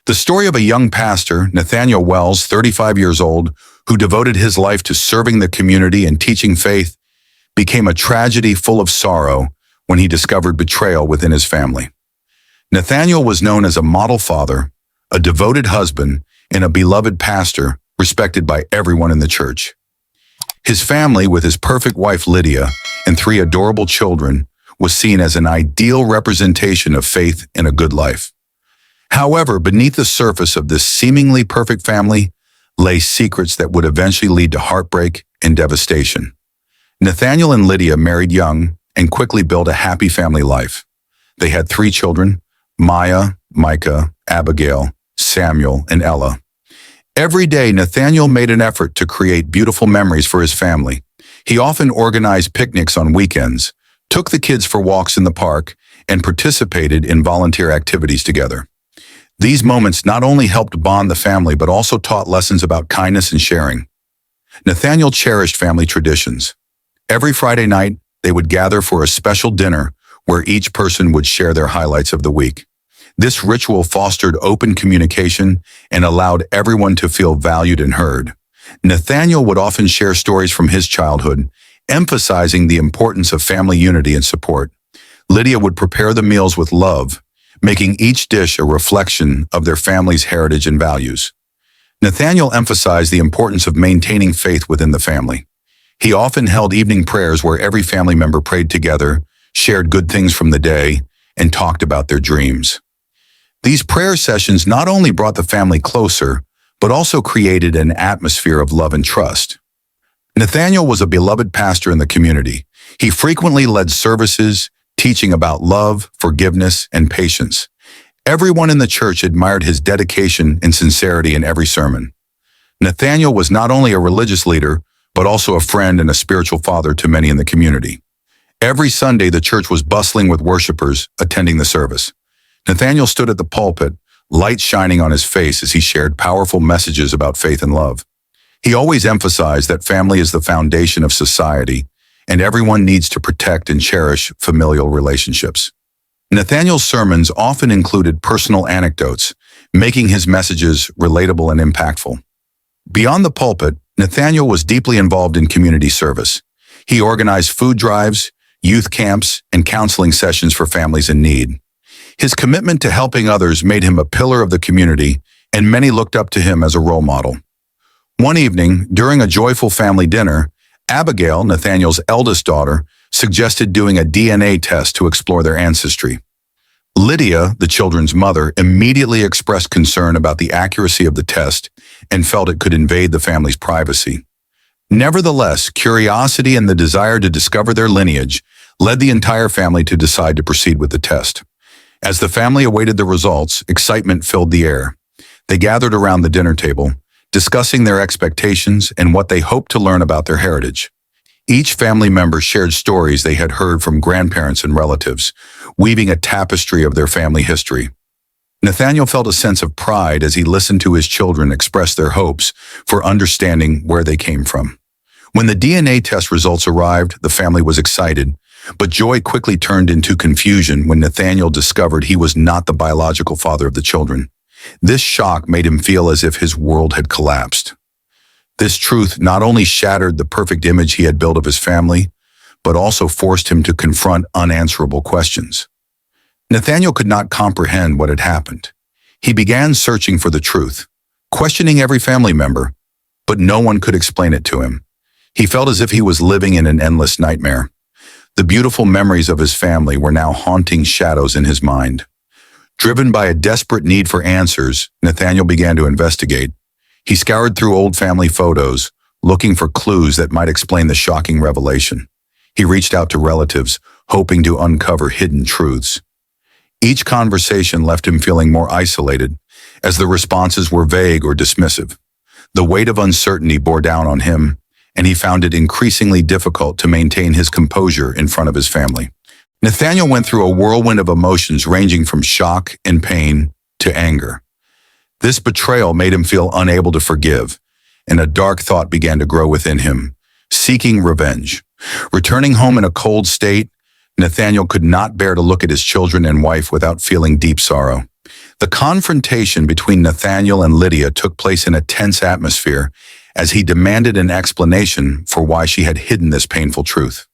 The story of a young pastor, Nathaniel Wells, 35 years old, who devoted his life to serving the community and teaching faith, became a tragedy full of sorrow when he discovered betrayal within his family. Nathaniel was known as a model father, a devoted husband, and a beloved pastor, respected by everyone in the church. His family, with his perfect wife Lydia and 3 adorable children, was seen as an ideal representation of faith and a good life. However, beneath the surface of this seemingly perfect family lay secrets that would eventually lead to heartbreak and devastation. Nathaniel and Lydia married young and quickly built a happy family life. They had 3 children, Maya, Micah, Abigail, Samuel, and Ella. Every day, Nathaniel made an effort to create beautiful memories for his family. He often organized picnics on weekends, took the kids for walks in the park, and participated in volunteer activities together. These moments not only helped bond the family, but also taught lessons about kindness and sharing. Nathaniel cherished family traditions. Every Friday night, they would gather for a special dinner where each person would share their highlights of the week. This ritual fostered open communication and allowed everyone to feel valued and heard. Nathaniel would often share stories from his childhood, emphasizing the importance of family unity and support. Lydia would prepare the meals with love, making each dish a reflection of their family's heritage and values. Nathaniel emphasized the importance of maintaining faith within the family. He often held evening prayers where every family member prayed together, shared good things from the day, and talked about their dreams. These prayer sessions not only brought the family closer, but also created an atmosphere of love and trust. Nathaniel was a beloved pastor in the community. He frequently led services, teaching about love, forgiveness, and patience. Everyone in the church admired his dedication and sincerity in every sermon. Nathaniel was not only a religious leader, but also a friend and a spiritual father to many in the community. Every Sunday, the church was bustling with worshipers attending the service. Nathaniel stood at the pulpit, light shining on his face as he shared powerful messages about faith and love. He always emphasized that family is the foundation of society, and everyone needs to protect and cherish familial relationships. Nathaniel's sermons often included personal anecdotes, making his messages relatable and impactful. Beyond the pulpit, Nathaniel was deeply involved in community service. He organized food drives, youth camps, and counseling sessions for families in need. His commitment to helping others made him a pillar of the community, and many looked up to him as a role model. One evening, during a joyful family dinner, Abigail, Nathaniel's eldest daughter, suggested doing a DNA test to explore their ancestry. Lydia, the children's mother, immediately expressed concern about the accuracy of the test and felt it could invade the family's privacy. Nevertheless, curiosity and the desire to discover their lineage led the entire family to decide to proceed with the test. As the family awaited the results, excitement filled the air. They gathered around the dinner table, discussing their expectations and what they hoped to learn about their heritage. Each family member shared stories they had heard from grandparents and relatives, weaving a tapestry of their family history. Nathaniel felt a sense of pride as he listened to his children express their hopes for understanding where they came from. When the DNA test results arrived, the family was excited, but joy quickly turned into confusion when Nathaniel discovered he was not the biological father of the children. This shock made him feel as if his world had collapsed. This truth not only shattered the perfect image he had built of his family, but also forced him to confront unanswerable questions. Nathaniel could not comprehend what had happened. He began searching for the truth, questioning every family member, but no one could explain it to him. He felt as if he was living in an endless nightmare. The beautiful memories of his family were now haunting shadows in his mind. Driven by a desperate need for answers, Nathaniel began to investigate. He scoured through old family photos, looking for clues that might explain the shocking revelation. He reached out to relatives, hoping to uncover hidden truths. Each conversation left him feeling more isolated, as the responses were vague or dismissive. The weight of uncertainty bore down on him, and he found it increasingly difficult to maintain his composure in front of his family. Nathaniel went through a whirlwind of emotions ranging from shock and pain to anger. This betrayal made him feel unable to forgive, and a dark thought began to grow within him, seeking revenge. Returning home in a cold state, Nathaniel could not bear to look at his children and wife without feeling deep sorrow. The confrontation between Nathaniel and Lydia took place in a tense atmosphere as he demanded an explanation for why she had hidden this painful truth.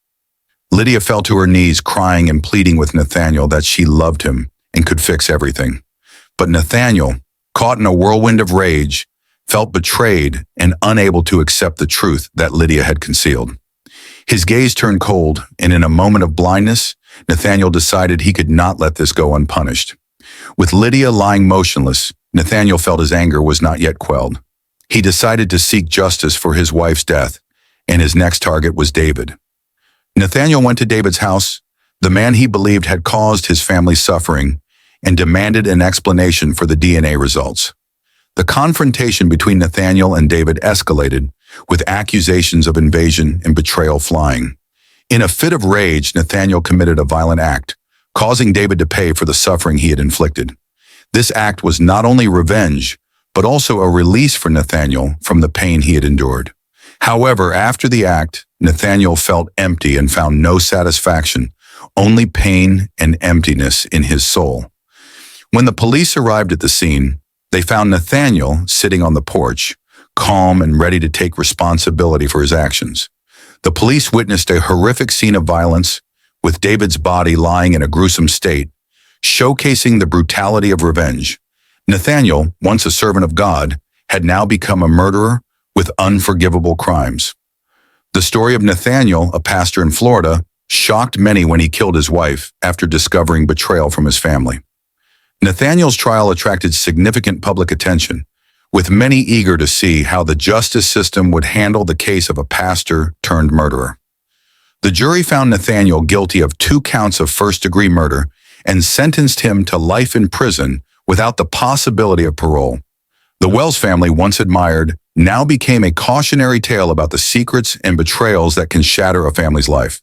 Lydia fell to her knees, crying and pleading with Nathaniel that she loved him and could fix everything. But Nathaniel, caught in a whirlwind of rage, felt betrayed and unable to accept the truth that Lydia had concealed. His gaze turned cold, and in a moment of blindness, Nathaniel decided he could not let this go unpunished. With Lydia lying motionless, Nathaniel felt his anger was not yet quelled. He decided to seek justice for his wife's death, and his next target was David. Nathaniel went to David's house, the man he believed had caused his family's suffering, and demanded an explanation for the DNA results. The confrontation between Nathaniel and David escalated, with accusations of invasion and betrayal flying. In a fit of rage, Nathaniel committed a violent act, causing David to pay for the suffering he had inflicted. This act was not only revenge, but also a release for Nathaniel from the pain he had endured. However, after the act, Nathaniel felt empty and found no satisfaction, only pain and emptiness in his soul. When the police arrived at the scene, they found Nathaniel sitting on the porch, calm and ready to take responsibility for his actions. The police witnessed a horrific scene of violence, with David's body lying in a gruesome state, showcasing the brutality of revenge. Nathaniel, once a servant of God, had now become a murderer with unforgivable crimes. The story of Nathaniel, a pastor in Florida, shocked many when he killed his wife after discovering betrayal from his family. Nathaniel's trial attracted significant public attention, with many eager to see how the justice system would handle the case of a pastor turned murderer. The jury found Nathaniel guilty of 2 counts of first-degree murder and sentenced him to life in prison without the possibility of parole. The Wells family, once admired, now became a cautionary tale about the secrets and betrayals that can shatter a family's life.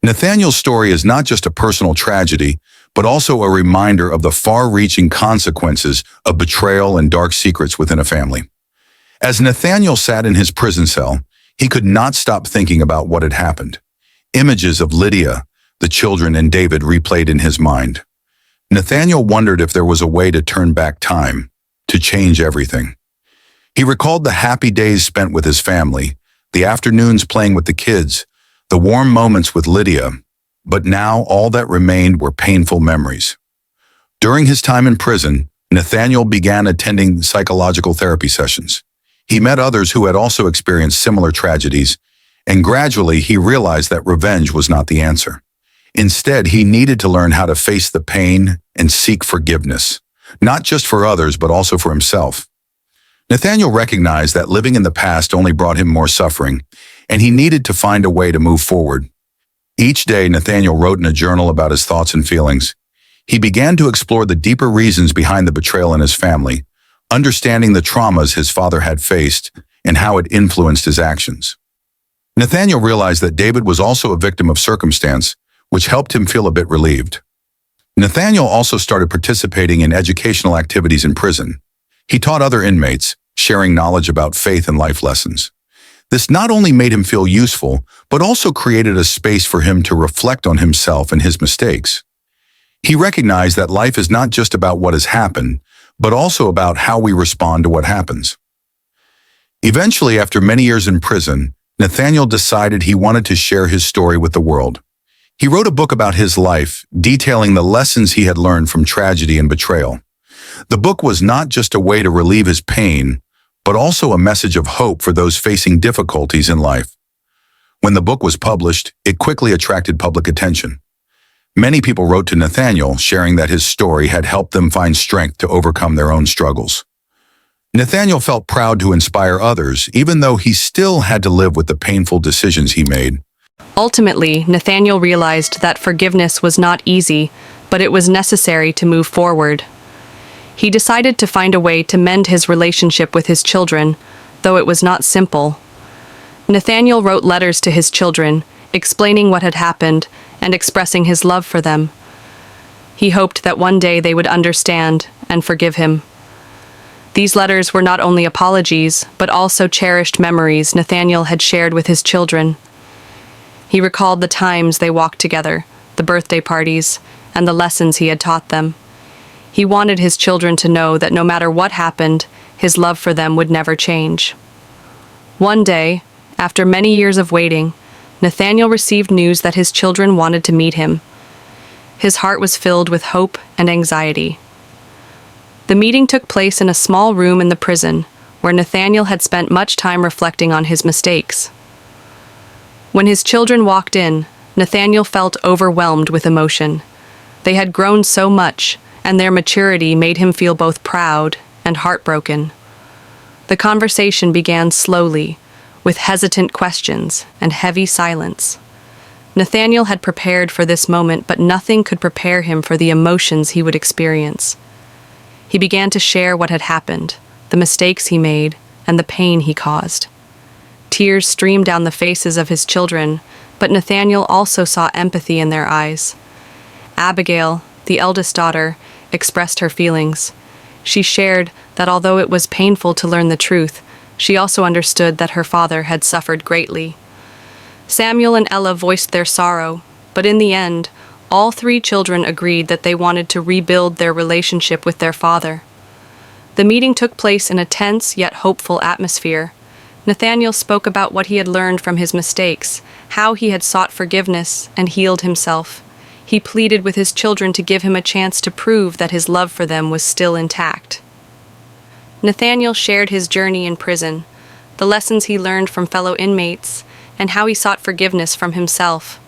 Nathaniel's story is not just a personal tragedy, but also a reminder of the far-reaching consequences of betrayal and dark secrets within a family. As Nathaniel sat in his prison cell, he could not stop thinking about what had happened. Images of Lydia, the children, and David replayed in his mind. Nathaniel wondered if there was a way to turn back time, to change everything. He recalled the happy days spent with his family, the afternoons playing with the kids, the warm moments with Lydia, but now all that remained were painful memories. During his time in prison, Nathaniel began attending psychological therapy sessions. He met others who had also experienced similar tragedies, and gradually he realized that revenge was not the answer. Instead, he needed to learn how to face the pain and seek forgiveness, not just for others, but also for himself. Nathaniel recognized that living in the past only brought him more suffering, and he needed to find a way to move forward. Each day, Nathaniel wrote in a journal about his thoughts and feelings. He began to explore the deeper reasons behind the betrayal in his family, understanding the traumas his father had faced and how it influenced his actions. Nathaniel realized that David was also a victim of circumstance, which helped him feel a bit relieved. Nathaniel also started participating in educational activities in prison. He taught other inmates, sharing knowledge about faith and life lessons. This not only made him feel useful, but also created a space for him to reflect on himself and his mistakes. He recognized that life is not just about what has happened, but also about how we respond to what happens. Eventually, after many years in prison, Nathaniel decided he wanted to share his story with the world. He wrote a book about his life, detailing the lessons he had learned from tragedy and betrayal. The book was not just a way to relieve his pain, but also a message of hope for those facing difficulties in life. When the book was published, it quickly attracted public attention. Many people wrote to Nathaniel, sharing that his story had helped them find strength to overcome their own struggles. Nathaniel felt proud to inspire others, even though he still had to live with the painful decisions he made. Ultimately, Nathaniel realized that forgiveness was not easy, but it was necessary to move forward. He decided to find a way to mend his relationship with his children, though it was not simple. Nathaniel wrote letters to his children, explaining what had happened and expressing his love for them. He hoped that one day they would understand and forgive him. These letters were not only apologies, but also cherished memories Nathaniel had shared with his children. He recalled the times they walked together, the birthday parties, and the lessons he had taught them. He wanted his children to know that no matter what happened, his love for them would never change. One day, after many years of waiting, Nathaniel received news that his children wanted to meet him. His heart was filled with hope and anxiety. The meeting took place in a small room in the prison, where Nathaniel had spent much time reflecting on his mistakes. When his children walked in, Nathaniel felt overwhelmed with emotion. They had grown so much, and their maturity made him feel both proud and heartbroken. The conversation began slowly, with hesitant questions and heavy silence. Nathaniel had prepared for this moment, but nothing could prepare him for the emotions he would experience. He began to share what had happened, the mistakes he made, and the pain he caused. Tears streamed down the faces of his children, but Nathaniel also saw empathy in their eyes. Abigail, the eldest daughter, expressed her feelings. She shared that although it was painful to learn the truth, she also understood that her father had suffered greatly. Samuel and Ella voiced their sorrow, but in the end, all three children agreed that they wanted to rebuild their relationship with their father. The meeting took place in a tense yet hopeful atmosphere. Nathaniel spoke about what he had learned from his mistakes, how he had sought forgiveness and healed himself. He pleaded with his children to give him a chance to prove that his love for them was still intact. Nathaniel shared his journey in prison, the lessons he learned from fellow inmates, and how he sought forgiveness from himself.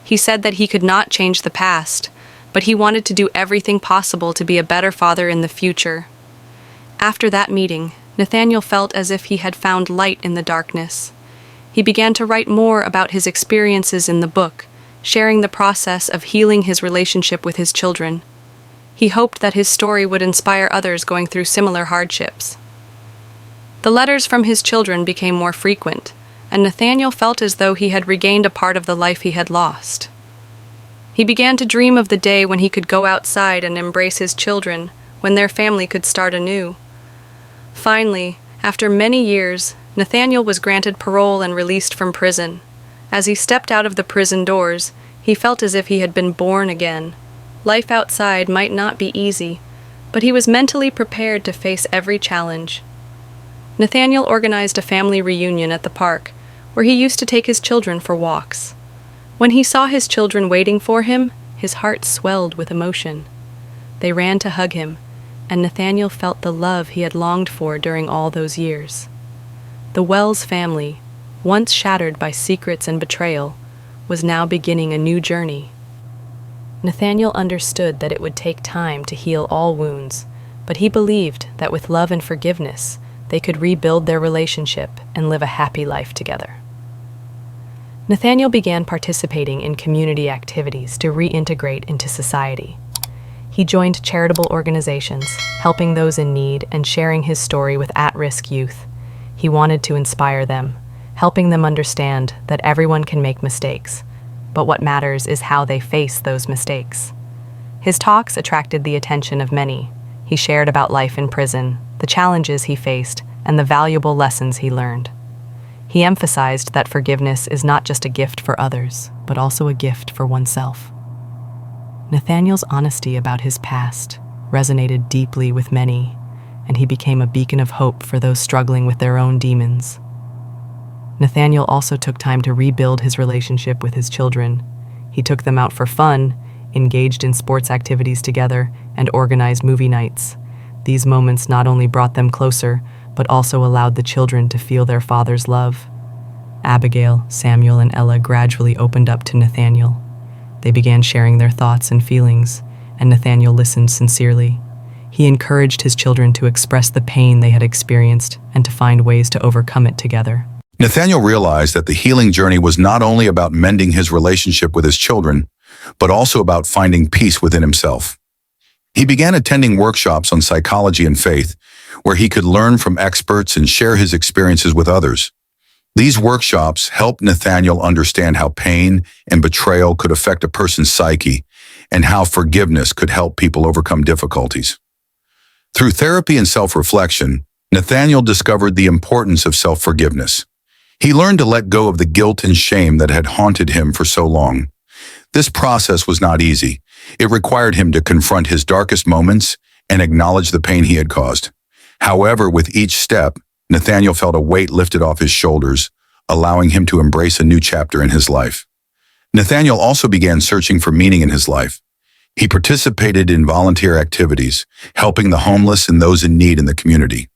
He said that he could not change the past, but he wanted to do everything possible to be a better father in the future. After that meeting, Nathaniel felt as if he had found light in the darkness. He began to write more about his experiences in the book, sharing the process of healing his relationship with his children. He hoped that his story would inspire others going through similar hardships. The letters from his children became more frequent, and Nathaniel felt as though he had regained a part of the life he had lost. He began to dream of the day when he could go outside and embrace his children, when their family could start anew. Finally, after many years, Nathaniel was granted parole and released from prison. As he stepped out of the prison doors, he felt as if he had been born again. Life outside might not be easy, but he was mentally prepared to face every challenge. Nathaniel organized a family reunion at the park, where he used to take his children for walks. When he saw his children waiting for him, his heart swelled with emotion. They ran to hug him, and Nathaniel felt the love he had longed for during all those years. The Wells family, once shattered by secrets and betrayal, was now beginning a new journey. Nathaniel understood that it would take time to heal all wounds, but he believed that with love and forgiveness, they could rebuild their relationship and live a happy life together. Nathaniel began participating in community activities to reintegrate into society. He joined charitable organizations, helping those in need and sharing his story with at-risk youth. He wanted to inspire them, helping them understand that everyone can make mistakes, but what matters is how they face those mistakes. His talks attracted the attention of many. He shared about life in prison, the challenges he faced, and the valuable lessons he learned. He emphasized that forgiveness is not just a gift for others, but also a gift for oneself. Nathaniel's honesty about his past resonated deeply with many, and he became a beacon of hope for those struggling with their own demons. Nathaniel also took time to rebuild his relationship with his children. He took them out for fun, engaged in sports activities together, and organized movie nights. These moments not only brought them closer, but also allowed the children to feel their father's love. Abigail, Samuel, and Ella gradually opened up to Nathaniel. They began sharing their thoughts and feelings, and Nathaniel listened sincerely. He encouraged his children to express the pain they had experienced and to find ways to overcome it together. Nathaniel realized that the healing journey was not only about mending his relationship with his children, but also about finding peace within himself. He began attending workshops on psychology and faith, where he could learn from experts and share his experiences with others. These workshops helped Nathaniel understand how pain and betrayal could affect a person's psyche and how forgiveness could help people overcome difficulties. Through therapy and self-reflection, Nathaniel discovered the importance of self-forgiveness. He learned to let go of the guilt and shame that had haunted him for so long. This process was not easy. It required him to confront his darkest moments and acknowledge the pain he had caused. However, with each step, Nathaniel felt a weight lifted off his shoulders, allowing him to embrace a new chapter in his life. Nathaniel also began searching for meaning in his life. He participated in volunteer activities, helping the homeless and those in need in the community.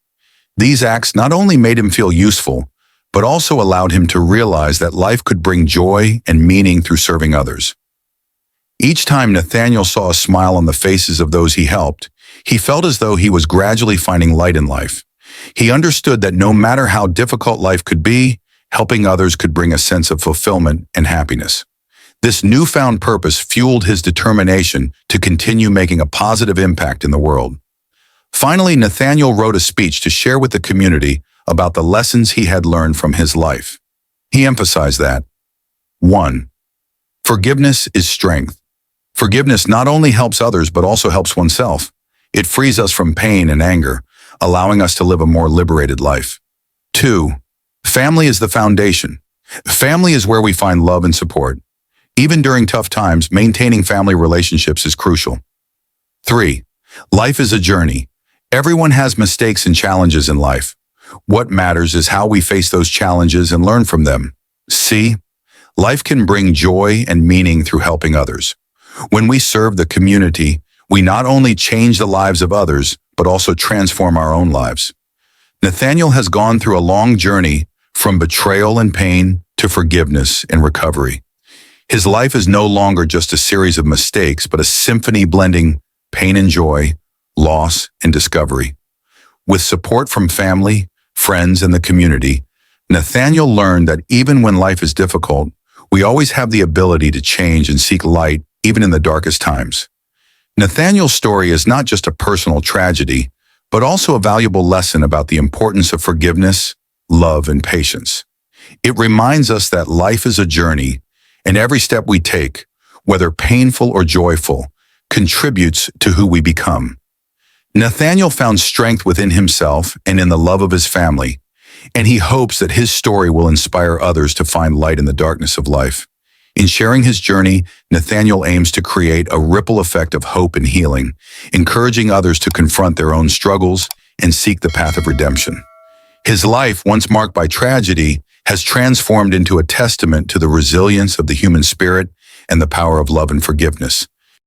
These acts not only made him feel useful, but also allowed him to realize that life could bring joy and meaning through serving others. Each time Nathaniel saw a smile on the faces of those he helped, he felt as though he was gradually finding light in life. He understood that no matter how difficult life could be, helping others could bring a sense of fulfillment and happiness. This newfound purpose fueled his determination to continue making a positive impact in the world. Finally, Nathaniel wrote a speech to share with the community about the lessons he had learned from his life. He emphasized that 1. Forgiveness is strength. Forgiveness not only helps others but also helps oneself. It frees us from pain and anger, allowing us to live a more liberated life. 2. Family is the foundation. Family is where we find love and support. Even during tough times, maintaining family relationships is crucial. 3. Life is a journey. Everyone has mistakes and challenges in life. What matters is how we face those challenges and learn from them. C. Life can bring joy and meaning through helping others. When we serve the community, we not only change the lives of others, but also transform our own lives. Nathaniel has gone through a long journey from betrayal and pain to forgiveness and recovery. His life is no longer just a series of mistakes, but a symphony blending pain and joy, loss and discovery. With support from family, friends, and the community, Nathaniel learned that even when life is difficult, we always have the ability to change and seek light even in the darkest times. Nathaniel's story is not just a personal tragedy, but also a valuable lesson about the importance of forgiveness, love, and patience. It reminds us that life is a journey, and every step we take, whether painful or joyful, contributes to who we become. Nathaniel found strength within himself and in the love of his family, and he hopes that his story will inspire others to find light in the darkness of life. In sharing his journey, Nathaniel aims to create a ripple effect of hope and healing, encouraging others to confront their own struggles and seek the path of redemption. His life, once marked by tragedy, has transformed into a testament to the resilience of the human spirit and the power of love and forgiveness.